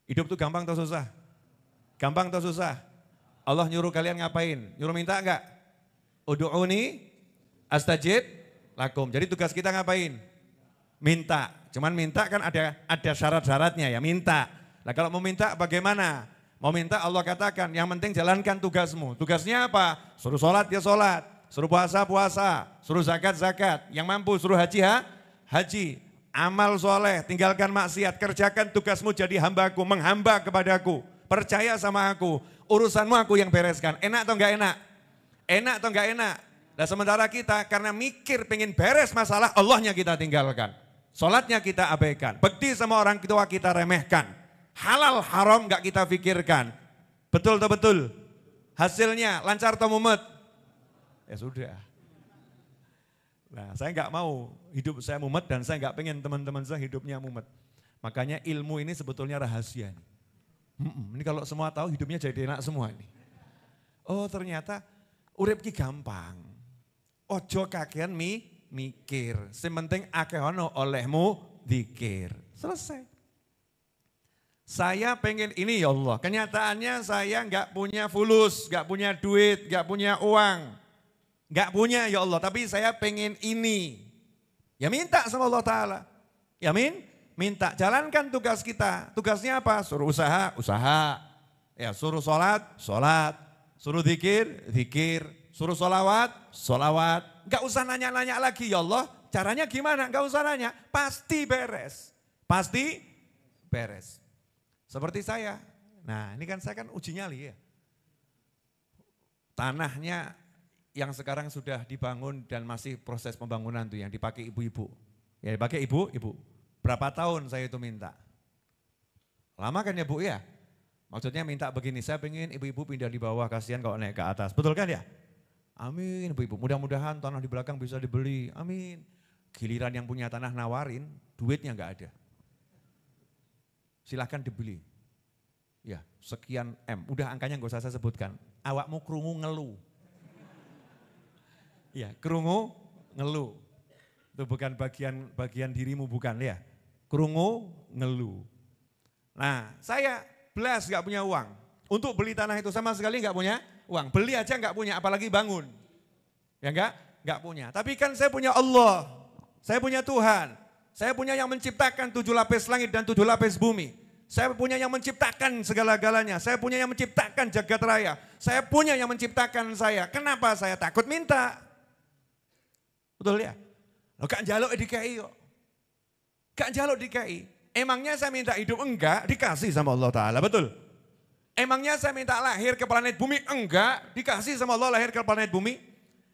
Hidup tuh gampang atau susah? Gampang atau susah? Allah nyuruh kalian ngapain? Nyuruh minta enggak? Ud'uni astajib lakum. Jadi tugas kita ngapain? Minta. Cuman minta kan ada syarat-syaratnya ya, minta. Nah kalau mau minta bagaimana? Mau minta Allah katakan, yang penting jalankan tugasmu. Tugasnya apa? Suruh sholat ya sholat, suruh puasa puasa, suruh zakat zakat. Yang mampu suruh haji haji. Amal soleh, tinggalkan maksiat, kerjakan tugasmu jadi hambaku, menghamba kepadaku. Percaya sama aku, urusanmu aku yang bereskan. Enak atau enggak enak? Enak atau enggak enak? Nah sementara kita karena mikir pengen beres masalah, Allahnya kita tinggalkan. Sholatnya kita abaikan, bekti sama orang tua kita remehkan. Halal haram enggak kita pikirkan. Betul atau betul? Hasilnya lancar atau mumet? Ya sudah. Nah saya enggak mau hidup saya mumet dan saya enggak pengen teman-teman saya hidupnya mumet. Makanya ilmu ini sebetulnya rahasia nih. Ini kalau semua tahu hidupnya jadi enak semua ini. Oh ternyata urip ki gampang. Ojo kakean mikir. Sing penting akeh ono olehmu zikir. Selesai. Saya pengen ini ya Allah. Kenyataannya saya enggak punya fulus, enggak punya duit, enggak punya uang. Enggak punya ya Allah, tapi saya pengen ini. Ya minta sama Allah Ta'ala. Ya minta, jalankan tugas kita. Tugasnya apa? Suruh usaha. Ya suruh sholat. Suruh zikir. Suruh sholawat. Enggak usah nanya-nanya lagi ya Allah. Caranya gimana? Enggak usah nanya. Pasti beres. Seperti saya. Nah ini kan saya kan uji nyali ya. Tanahnya yang sekarang sudah dibangun dan masih proses pembangunan tuh yang dipakai ibu-ibu. Ya dipakai ibu. Berapa tahun saya itu minta? Lama kan ya Bu ya? Maksudnya minta begini, saya pengen ibu-ibu pindah di bawah, kasihan kalau naik ke atas. Betul kan ya? Amin ibu-ibu, mudah-mudahan tanah di belakang bisa dibeli. Amin. Giliran yang punya tanah nawarin, duitnya enggak ada. Silahkan dibeli. Ya sekian M, udah angkanya enggak usah saya sebutkan. Awakmu krungu ngeluh. Ya, krungu ngeluh. Itu bukan bagian dirimu bukan ya. Krungu ngeluh. Nah, saya belas enggak punya uang. Untuk beli tanah itu sama sekali enggak punya uang. Beli aja enggak punya, apalagi bangun. Ya enggak punya. Tapi kan saya punya Allah. Saya punya Tuhan. Saya punya yang menciptakan 7 lapis langit dan 7 lapis bumi. Saya punya yang menciptakan segala-galanya. Saya punya yang menciptakan jagat raya. Saya punya yang menciptakan saya. Kenapa saya takut minta? Betul ya? Lo gak njaluk DKI kok. Gak njaluk DKI. Emangnya saya minta hidup enggak? Dikasih sama Allah Ta'ala, betul? Emangnya saya minta lahir ke planet bumi? Enggak, dikasih sama Allah lahir ke planet bumi.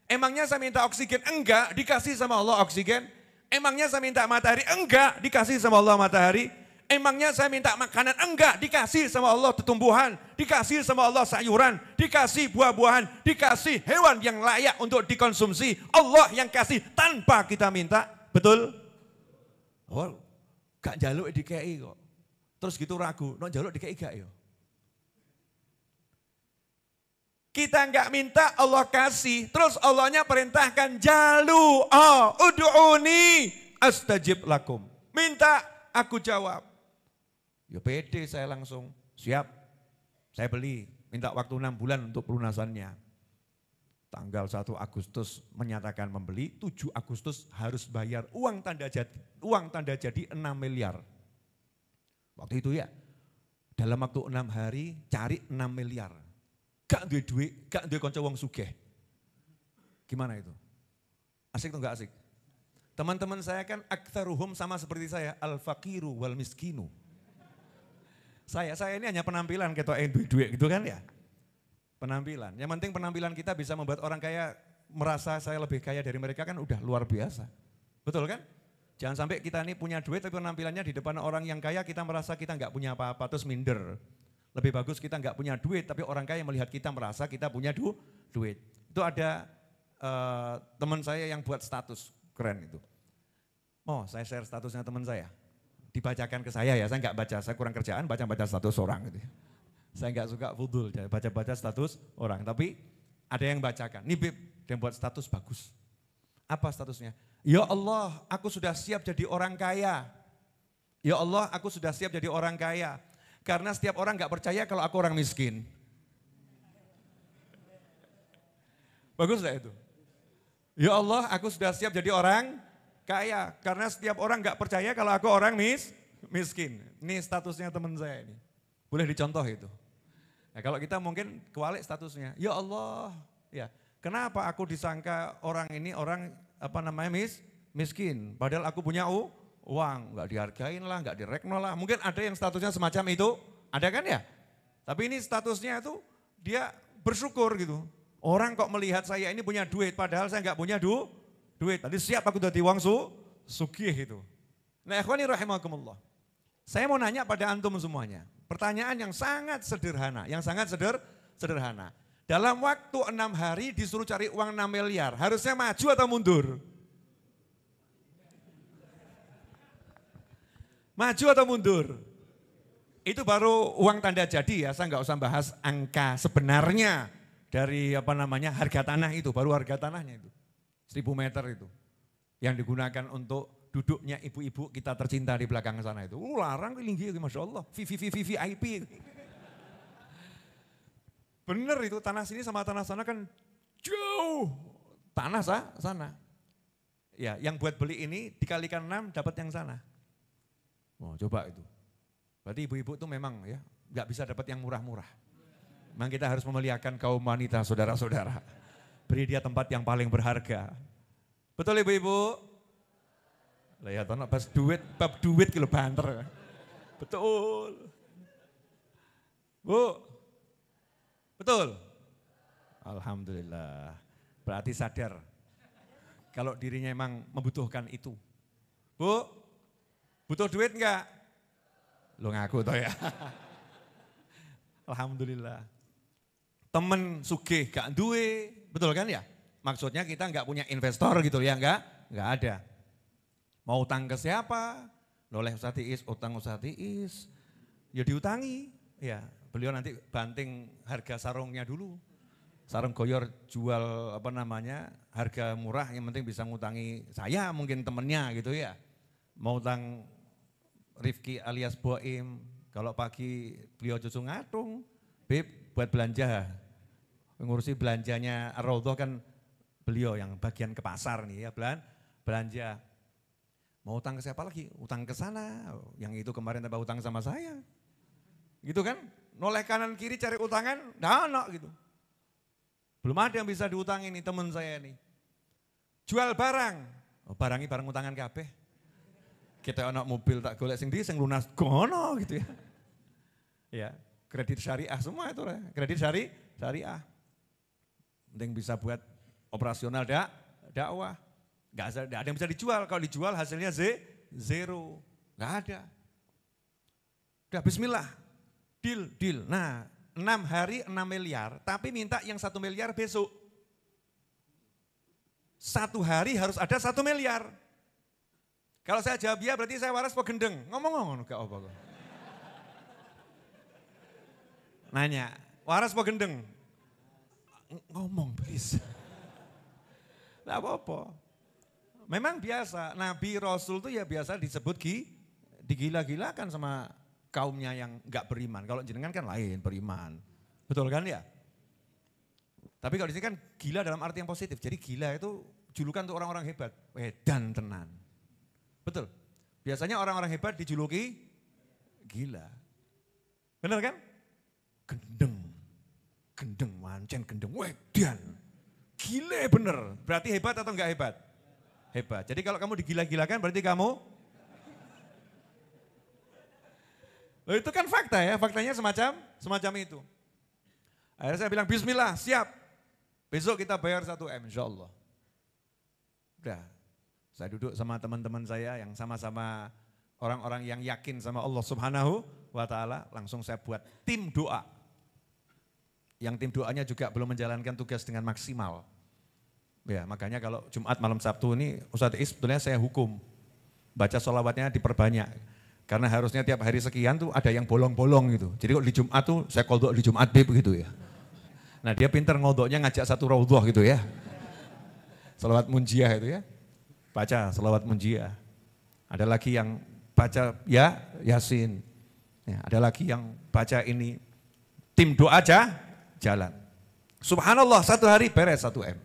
Emangnya saya minta oksigen? Enggak, dikasih sama Allah oksigen. Emangnya saya minta matahari? Enggak, dikasih sama Allah matahari. Emangnya saya minta makanan? Enggak, dikasih sama Allah tumbuhan, dikasih sama Allah sayuran, dikasih buah-buahan, dikasih hewan yang layak untuk dikonsumsi. Allah yang kasih tanpa kita minta, betul? Oh, gak njaluk DKI kok. Terus gitu ragu, no njaluk DKI gak ya? Kita enggak minta, Allah kasih. Terus Allahnya perintahkan jalu, ud'uni astajib lakum. Minta, aku jawab. Ya pede saya langsung, siap, saya beli, minta waktu 6 bulan untuk pelunasannya. Tanggal 1 Agustus menyatakan membeli, 7 Agustus harus bayar uang tanda jadi 6 miliar. Waktu itu ya, dalam waktu 6 hari cari 6 miliar. Gak duwe duit, gak duwe konco wong sugih. Gimana itu? Asik atau enggak asik? Teman-teman saya kan aktsaruhum sama seperti saya, al-faqiru wal miskinu. Saya ini hanya penampilan ketok duit gitu kan ya. Penampilan. Yang penting penampilan kita bisa membuat orang kaya merasa saya lebih kaya dari mereka kan udah luar biasa. Betul kan? Jangan sampai kita ini punya duit tapi penampilannya di depan orang yang kaya kita merasa kita nggak punya apa-apa terus minder. Lebih bagus kita nggak punya duit tapi orang kaya melihat kita merasa kita punya duit. Itu ada teman saya yang buat status keren itu. Oh saya share statusnya teman saya. Dibacakan ke saya ya, saya nggak baca, saya kurang kerjaan baca status orang gitu. Saya nggak suka fudul, baca status orang, tapi ada yang bacakan. Nih Bib, dia buat status bagus. Apa statusnya? Ya Allah, aku sudah siap jadi orang kaya. Ya Allah, aku sudah siap jadi orang kaya. Karena setiap orang gak percaya kalau aku orang miskin. Bagus gak itu? Ya Allah, aku sudah siap jadi orang kaya. Karena setiap orang gak percaya kalau aku orang miskin. Ini statusnya teman saya ini. Boleh dicontoh itu. Nah, kalau kita mungkin kewalik statusnya. Ya Allah, ya kenapa aku disangka orang ini orang miskin. Padahal aku punya uang, nggak dihargain lah, nggak direkno lah. Mungkin ada yang statusnya semacam itu, ada kan ya? Tapi ini statusnya itu dia bersyukur gitu. Orang kok melihat saya ini punya duit, padahal saya nggak punya duit. Tadi siap aku jadi wong sugih itu. Nah ikhwani rahimakumullah. Saya mau nanya pada antum semuanya. Pertanyaan yang sangat sederhana, sederhana. Dalam waktu 6 hari disuruh cari uang 6 miliar, harusnya maju atau mundur? Maju atau mundur? Itu baru uang tanda jadi ya, saya nggak usah bahas angka sebenarnya dari harga tanah itu, baru harga tanahnya itu. 1000 meter itu. Yang digunakan untuk duduknya ibu-ibu kita tercinta di belakang sana itu. Larang tinggi, Masya Allah, VIP. Bener itu, tanah sini sama tanah sana kan jauh. Tanah sana. Ya, yang buat beli ini dikalikan 6 dapat yang sana. Oh, coba itu. Berarti ibu-ibu itu memang ya nggak bisa dapat yang murah-murah. Memang kita harus memuliakan kaum wanita, saudara-saudara. Beri dia tempat yang paling berharga. Betul ibu-ibu? Lihat pas bab duit kilo banter. Betul. Bu. Betul. Alhamdulillah. Berarti sadar kalau dirinya memang membutuhkan itu. Bu. Butuh duit enggak? Lo ngaku toh ya. Alhamdulillah. Temen sugih gak duwe, betul kan ya? Maksudnya kita enggak punya investor gitu ya, enggak ada. Mau utang ke siapa? Noleh Ustaz Iis, utang Ustaz Iis. Ya diutangi, ya. Beliau nanti banting harga sarungnya dulu. Sarung goyor jual harga murah, yang penting bisa ngutangi saya mungkin temennya gitu ya. Mau utang Rifki alias Boim, kalau pagi beliau cucu ngatung, Beb buat belanja, ngurusi belanjanya Ar-Raudhah kan beliau yang bagian ke pasar nih ya, belanja. Mau utang ke siapa lagi? Utang ke sana, yang itu kemarin tambah utang sama saya. Gitu kan, noleh kanan kiri cari utangan, nah gitu. Belum ada yang bisa diutangin nih teman saya nih. Jual barang, barang utangan kabeh. Kita anak mobil tak golek sing lunas gono gitu ya. Ya, kredit syariah semua itu lah, kredit syariah. Penting bisa buat operasional dakwah. Gak ada yang bisa dijual, kalau dijual hasilnya zero. Gak ada. Udah bismillah, deal. Nah 6 hari 6 miliar, tapi minta yang 1 miliar besok. 1 hari harus ada 1 miliar. Kalau saya jawab ya berarti saya waras po gendeng. Ngomong gak apa kok. Nanya, waras po gendeng? Ngomong please. Gak apa-apa. Memang biasa, Nabi Rasul itu ya biasa disebut digila-gilakan sama kaumnya yang gak beriman. Kalau jenengan kan lain, beriman. Betul kan ya? Tapi kalau di sini kan gila dalam arti yang positif. Jadi gila itu julukan untuk orang-orang hebat. Edan tenan. Betul. Biasanya orang-orang hebat dijuluki gila. Benar kan? Gendeng, mancen gendeng, wedan. Gile bener. Berarti hebat atau enggak hebat? Hebat. Jadi kalau kamu digila-gilakan berarti kamu? Loh itu kan fakta ya, faktanya semacam itu. Akhirnya saya bilang bismillah, siap. Besok kita bayar 1 M insya Allah. Udah. Saya duduk sama teman-teman saya yang sama-sama orang-orang yang yakin sama Allah Subhanahu wa Ta'ala. Langsung saya buat tim doa. Yang tim doanya juga belum menjalankan tugas dengan maksimal. Ya, makanya kalau Jumat malam Sabtu ini Ustadz Is sebetulnya saya hukum. Baca sholawatnya diperbanyak. Karena harusnya tiap hari sekian tuh ada yang bolong-bolong gitu. Jadi kalau di Jumat tuh saya kodok di Jumat Beb gitu ya. Nah dia pinter ngodoknya ngajak satu raudhah gitu ya. Sholawat munjiah itu ya. Baca sholawat munjiah. Ada lagi yang baca Yasin. Ya, ada lagi yang baca ini, tim doa aja jalan. Subhanallah, 1 hari beres 1 M.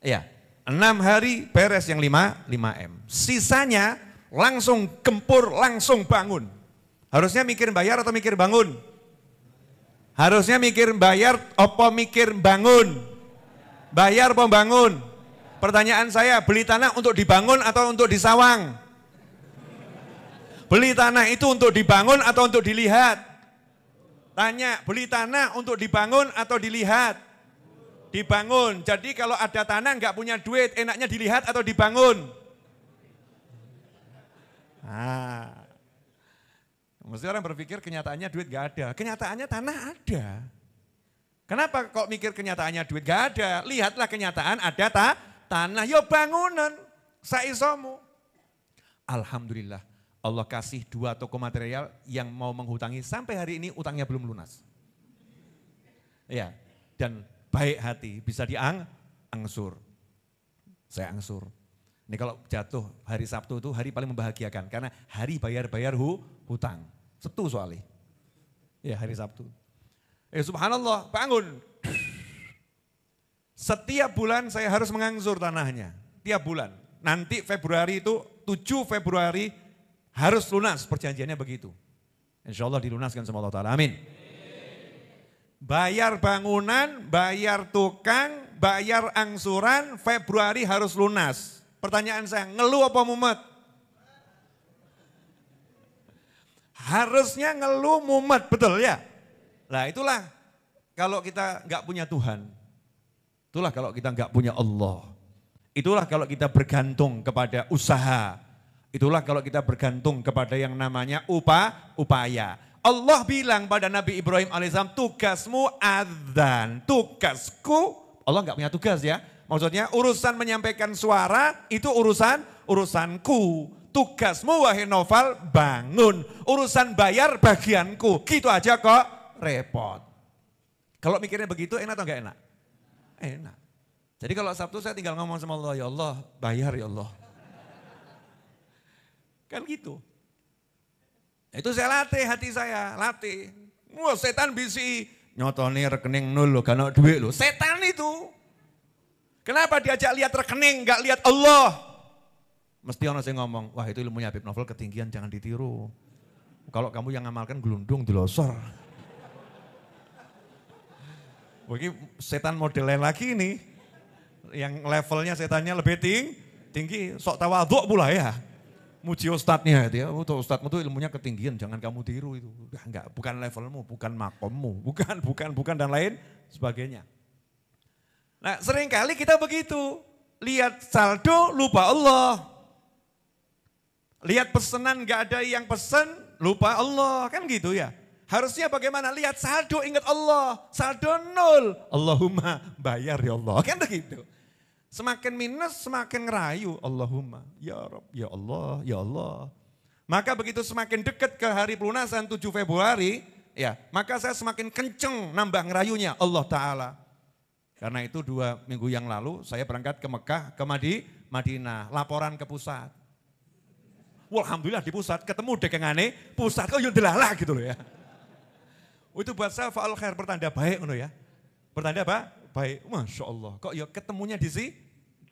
Ya, 6 hari beres yang 5 M. Sisanya langsung gempur, langsung bangun. Harusnya mikir bayar atau mikir bangun? Harusnya mikir bayar apa mikir bangun? Bayar apa bangun? Pertanyaan saya, beli tanah untuk dibangun atau untuk disawang? Beli tanah itu untuk dibangun atau untuk dilihat? Tanya, beli tanah untuk dibangun atau dilihat? Dibangun. Jadi kalau ada tanah nggak punya duit, enaknya dilihat atau dibangun? Mesti orang berpikir kenyataannya duit nggak ada. Kenyataannya tanah ada. Kenapa kok mikir kenyataannya duit nggak ada? Lihatlah kenyataan ada tanah, ya bangunan, saisomu. Alhamdulillah. Allah kasih 2 toko material yang mau menghutangi sampai hari ini utangnya belum lunas. Ya, dan baik hati bisa diangsur. Saya angsur. Ini kalau jatuh hari Sabtu itu hari paling membahagiakan karena hari bayar-bayar hutang. Sabtu soalnya. Ya, hari Sabtu. Subhanallah, bangun. Setiap bulan saya harus mengangsur tanahnya. Tiap bulan. Nanti Februari itu 7 Februari harus lunas, perjanjiannya begitu. Insya Allah dilunaskan sama Allah Ta'ala, amin. Bayar bangunan, bayar tukang, bayar angsuran, Februari harus lunas. Pertanyaan saya, ngeluh apa mumet? Harusnya ngeluh mumet, betul ya? Nah itulah kalau kita nggak punya Tuhan. Itulah kalau kita nggak punya Allah. Itulah kalau kita bergantung kepada usaha. Itulah kalau kita bergantung kepada yang namanya upaya. Allah bilang pada Nabi Ibrahim alaihissalam, tugasmu adzan, tugasku. Allah nggak punya tugas ya. Maksudnya urusan menyampaikan suara itu urusanku. Tugasmu wahai Noval bangun. Urusan bayar bagianku. Gitu aja kok repot. Kalau mikirnya begitu enak atau enggak enak? Enak. Jadi kalau Sabtu saya tinggal ngomong sama Allah, ya Allah bayar ya Allah. Kan gitu. Itu saya latih hati saya, latih. Wah setan bisi, nyotoni rekening nol lo, gak ada duit lo. Setan itu. Kenapa diajak lihat rekening, gak lihat Allah? Mesti orang saya ngomong, wah itu ilmunya Habib Novel ketinggian, jangan ditiru. Kalau kamu yang ngamalkan gelundung, dilosor. Bagi setan model lain lagi nih. Yang levelnya setannya lebih tinggi, sok tawaduk pula ya. Muji ustadznya itu ya, ustadzmu tuh ilmunya ketinggian, jangan kamu tiru itu. Enggak, bukan levelmu, bukan makommu, bukan dan lain sebagainya. Nah seringkali kita begitu, lihat saldo lupa Allah. Lihat pesanan gak ada yang pesen, lupa Allah, kan gitu ya. Harusnya bagaimana, lihat saldo ingat Allah, saldo 0, Allahumma bayar ya Allah, kan begitu. Semakin minus, semakin ngerayu. Allahumma, ya Rabb, ya Allah, ya Allah. Maka begitu semakin dekat ke hari pelunasan 7 Februari, ya, maka saya semakin kenceng nambah ngerayunya Allah Ta'ala. Karena itu 2 minggu yang lalu saya berangkat ke Mekah, ke Madinah, laporan ke pusat. Alhamdulillah di pusat, ketemu degengane pusat, kok yuk delalah gitu loh ya. Itu buat saya fa'al khair, pertanda baik ya. Pertanda apa? Baik, Masya Allah. Kok ya ketemunya di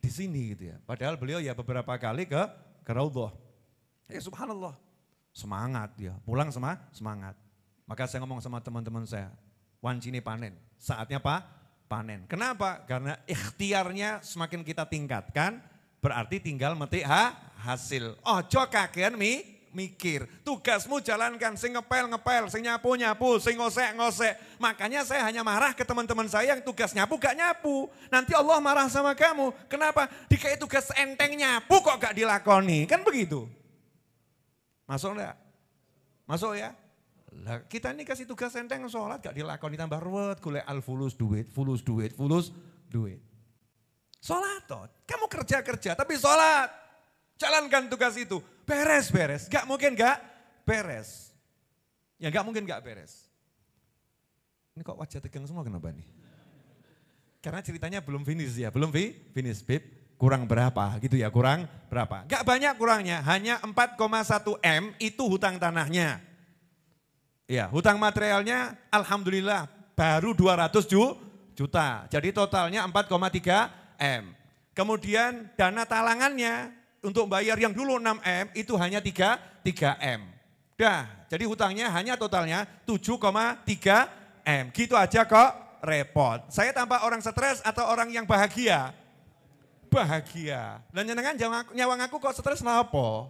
sini gitu ya. Padahal beliau ya beberapa kali ke Raudhah. Ya subhanallah, semangat ya, pulang semangat. Maka saya ngomong sama teman-teman saya, wancine panen, saatnya panen. Kenapa? Karena ikhtiarnya semakin kita tingkatkan, berarti tinggal metik hasil. Ojo kakean mikir, tugasmu jalankan, sing ngepel, sing nyapu, sing ngosek. Makanya saya hanya marah ke teman-teman saya yang tugas nyapu gak nyapu. Nanti Allah marah sama kamu. Kenapa? Dikai tugas enteng nyapu kok gak dilakoni. Kan begitu. Masuk enggak? Masuk ya? Lah, kita ini kasih tugas enteng sholat gak dilakoni, tambah ruwet, golek fulus duit. Sholat toh, kamu kerja tapi sholat. Jalankan tugas itu. Beres. Gak mungkin gak beres. Ya gak mungkin gak beres. Ini kok wajah tegang semua kenapa nih? Karena ceritanya belum finish ya. Belum finish Bib. Kurang berapa gitu ya, kurang berapa. Gak banyak kurangnya, hanya 4,1 M itu hutang tanahnya. Ya, hutang materialnya alhamdulillah baru 200 juta. Jadi totalnya 4,3 M. Kemudian dana talangannya untuk bayar yang dulu 6 M itu hanya 3 M. Dah, jadi hutangnya hanya totalnya 7,3 M. Gitu aja kok repot. Saya tanpa orang stres atau orang yang bahagia? Bahagia. Dan jenengan nyawang aku kok stres apa?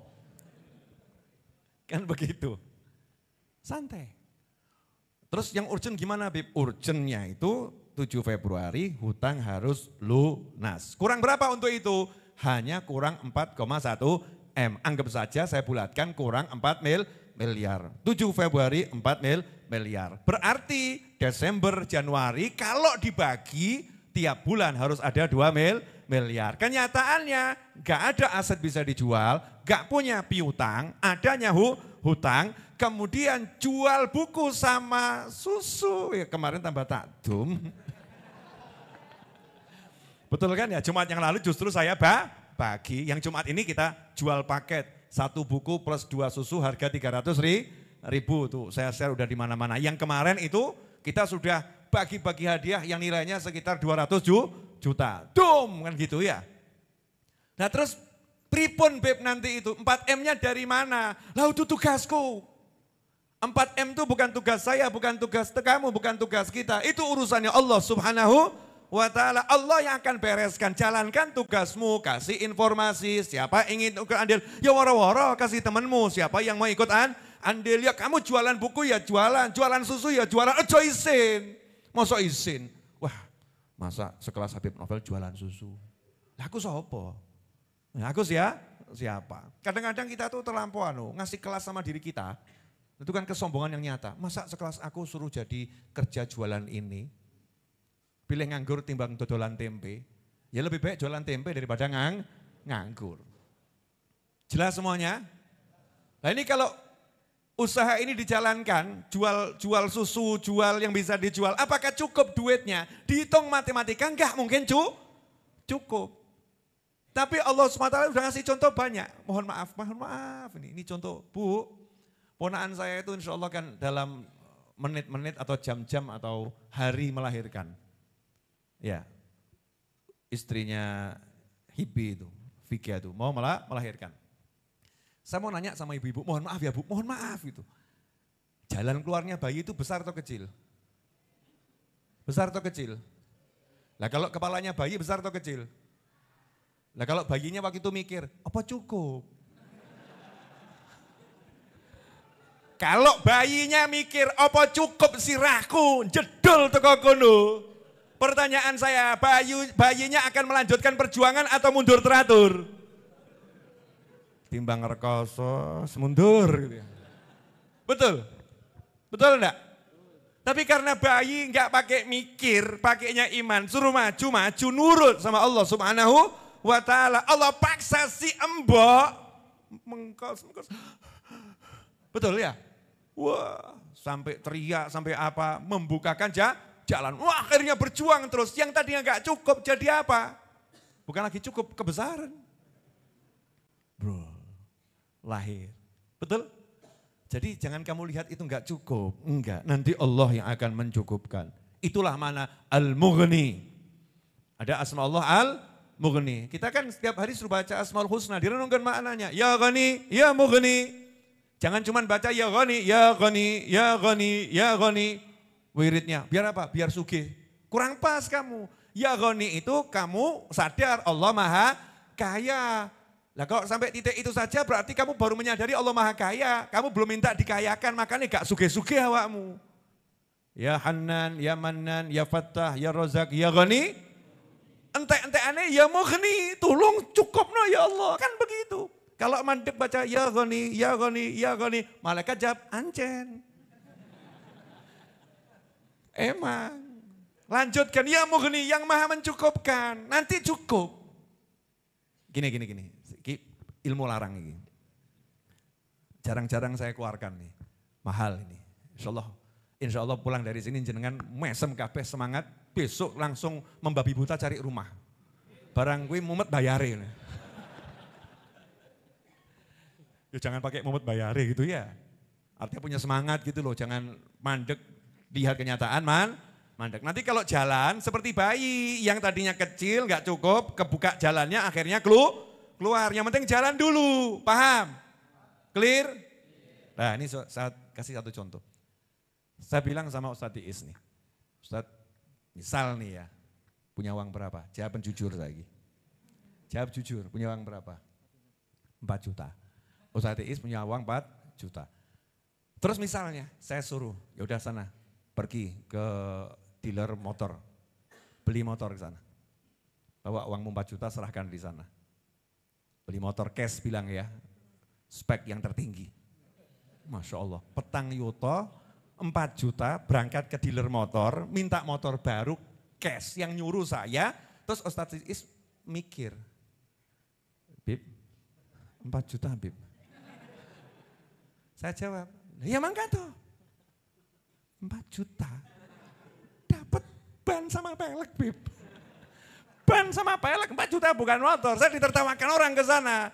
Kan begitu. Santai. Terus yang urgent gimana Bib? Urgentnya itu 7 Februari hutang harus lunas. Kurang berapa untuk itu? Hanya kurang 4,1 M. Anggap saja saya bulatkan kurang 4 miliar. 7 Februari 4 miliar. Berarti Desember, Januari kalau dibagi tiap bulan harus ada 2 miliar. Kenyataannya gak ada aset bisa dijual, gak punya piutang, adanya hutang, kemudian jual buku sama susu. Ya kemarin tambah takdum. Betul kan ya, Jumat yang lalu justru saya bagi, yang Jumat ini kita jual paket. 1 buku plus 2 susu harga 300.000 tuh saya share udah di mana-mana. Yang kemarin itu kita sudah bagi-bagi hadiah yang nilainya sekitar 200 juta. Dum kan gitu ya. Nah terus pripun Beb nanti itu 4M-nya dari mana? Lah itu tugasku. 4M itu bukan tugas saya, bukan tugas kamu, bukan tugas kita. Itu urusannya Allah Subhanahu wa ta'ala. Allah yang akan bereskan. Jalankan tugasmu, kasih informasi. Siapa ingin ikut andil, ya waro-waro kasih temanmu. Siapa yang mau ikut andil, ya kamu jualan buku ya jualan. Jualan susu ya jualan. Ojo isin. Masa isin? Wah masa sekelas Habib Novel jualan susu. Lah aku sopo? Nah, aku siapa? Kadang-kadang kita tuh terlampau ngasih kelas sama diri kita. Itu kan kesombongan yang nyata. Masa sekelas aku suruh jadi kerja jualan ini? Pilih nganggur timbang dodolan tempe. Ya lebih baik jualan tempe daripada nganggur. Jelas semuanya? Nah ini kalau usaha ini dijalankan, jual susu, jual yang bisa dijual, apakah cukup duitnya? Dihitung matematika enggak mungkin cukup. Tapi Allah SWT sudah ngasih contoh banyak. Mohon maaf ini contoh Bu. Ponaan saya itu insya Allah kan dalam menit-menit atau jam-jam atau hari melahirkan. Ya, istrinya Hibi itu, Vikia itu mau melahirkan. Saya mau nanya sama ibu-ibu, mohon maaf ya Bu, mohon maaf gitu. Jalan keluarnya bayi itu besar atau kecil? Besar atau kecil? Nah kalau kepalanya bayi besar atau kecil? Nah kalau bayinya waktu itu mikir, apa cukup? Kalau bayinya mikir, apa cukup sirahku, jedul teko kono. Pertanyaan saya, bayinya akan melanjutkan perjuangan atau mundur teratur? Timbang rekoso, mundur gitu ya. Betul? Betul enggak? Tapi karena bayi enggak pakai mikir, pakainya iman, suruh maju nurut sama Allah Subhanahu wa ta'ala. Allah paksa si embok mengkos. Betul ya? Wah, sampai teriak, sampai apa, membukakan jalan. Wah, akhirnya berjuang terus. Yang tadinya enggak cukup jadi apa? Bukan lagi cukup, kebesaran. Bro, lahir. Betul? Jadi jangan kamu lihat itu enggak cukup. Enggak, nanti Allah yang akan mencukupkan. Itulah mana Al-Mughni. Ada asma Allah Al-Mughni. Kita kan setiap hari suruh baca Asmaul Husna. Direnungkan maknanya. Ya Ghani, Ya Mughni. Jangan cuma baca Ya Ghani, Ya Ghani, Ya Ghani, Ya Ghani. Wiridnya, biar apa? Biar sugih. Kurang pas kamu. Ya Ghani itu kamu sadar Allah Maha Kaya. Lah kalau sampai titik itu saja berarti kamu baru menyadari Allah Maha Kaya. Kamu belum minta dikayakan, makanya gak sugih-sugih awakmu. Ya Hannan, Ya Mannan, Ya Fattah, Ya Rozak, Ya Ghani. Entek-entekane Ya Mughni, tolong cukup no ya Allah. Kan begitu. Kalau mandek baca Ya Ghani, Ya Ghani, Ya Ghani. Malaikat jawab, ancen. Emang. Lanjutkan, Ya Mughni yang maha mencukupkan. Nanti cukup. Gini. Ilmu larang ini. Jarang-jarang saya keluarkan nih. Mahal ini. Insya Allah pulang dari sini jenengan mesem kabeh semangat. Besok langsung membabi buta cari rumah. Barang gue mumet bayare. Ya jangan pakai mumet bayare gitu ya. Artinya punya semangat gitu loh, jangan mandek, lihat kenyataan mandek. Nanti kalau jalan seperti bayi yang tadinya kecil nggak cukup, kebuka jalannya akhirnya keluar. Yang penting jalan dulu, paham? Clear? Nah ini saya kasih satu contoh. Saya bilang sama Ustadz Iis nih, Ustadz misal nih ya, punya uang berapa? Jawab jujur lagi. Jawab jujur, punya uang berapa? 4 juta. Ustadz Iis punya uang 4 juta. Terus misalnya saya suruh, ya udah sana pergi ke dealer motor, beli motor ke sana. Bawa uangmu 4 juta serahkan di sana. Beli motor cash bilang ya, spek yang tertinggi. Masya Allah, petang yuto 4 juta berangkat ke dealer motor, minta motor baru cash yang nyuruh saya. Terus Ustadz Iis mikir, Bib, 4 juta Bib. Saya jawab, ya mangga tuh, 4 juta, dapat ban sama pelek Bib. Ban sama pelek 4 juta bukan motor, saya ditertawakan orang ke sana.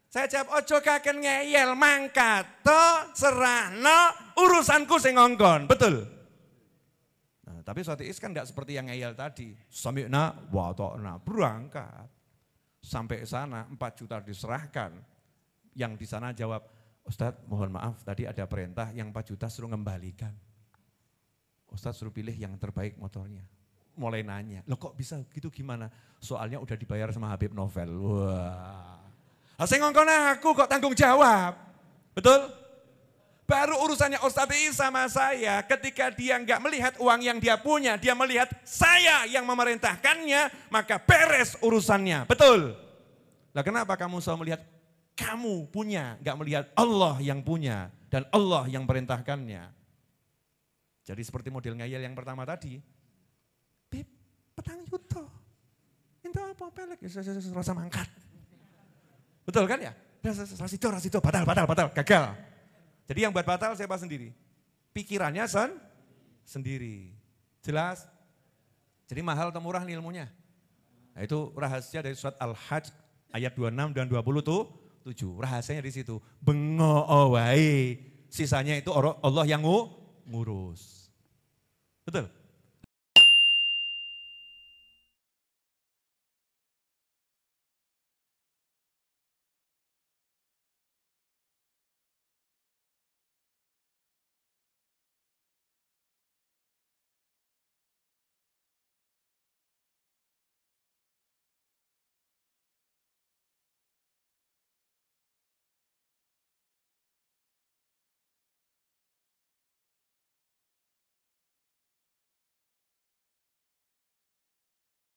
Saya jawab, ojo kaken ngeyel, mangkat to, serahno, urusanku sing ngongkon, betul? Nah, tapi Ustadz Iis kan enggak seperti yang ngeyel tadi, sami'na wa ta'na, berangkat. Sampai sana 4 juta diserahkan, yang di sana jawab, Ustadz mohon maaf tadi ada perintah yang 4 juta suruh ngembalikan. Ustadz suruh pilih yang terbaik motornya. Mulai nanya, loh kok bisa gitu gimana? Soalnya udah dibayar sama Habib Novel. Wah, saya ngongkon aku kok tanggung jawab. Betul? Baru urusannya Ustadz Iis sama saya ketika dia nggak melihat uang yang dia punya. Dia melihat saya yang memerintahkannya, maka beres urusannya. Betul? Lah kenapa kamu selalu melihat kamu punya, nggak melihat Allah yang punya dan Allah yang perintahkannya. Jadi seperti model ngayal yang pertama tadi. Bib, petang yuto. Itu apa pelek? Rasa mangkat. Betul kan ya? Rasido, batal, gagal. Jadi yang buat batal siapa sendiri? Pikirannya sendiri. Jelas? Jadi mahal atau murah nih ilmunya? Nah itu rahasia dari surat Al-Hajj ayat 26 dan 20 tuh. Rahasianya di situ. Bengok wae. Sisanya itu Allah yang ngurus. Betul?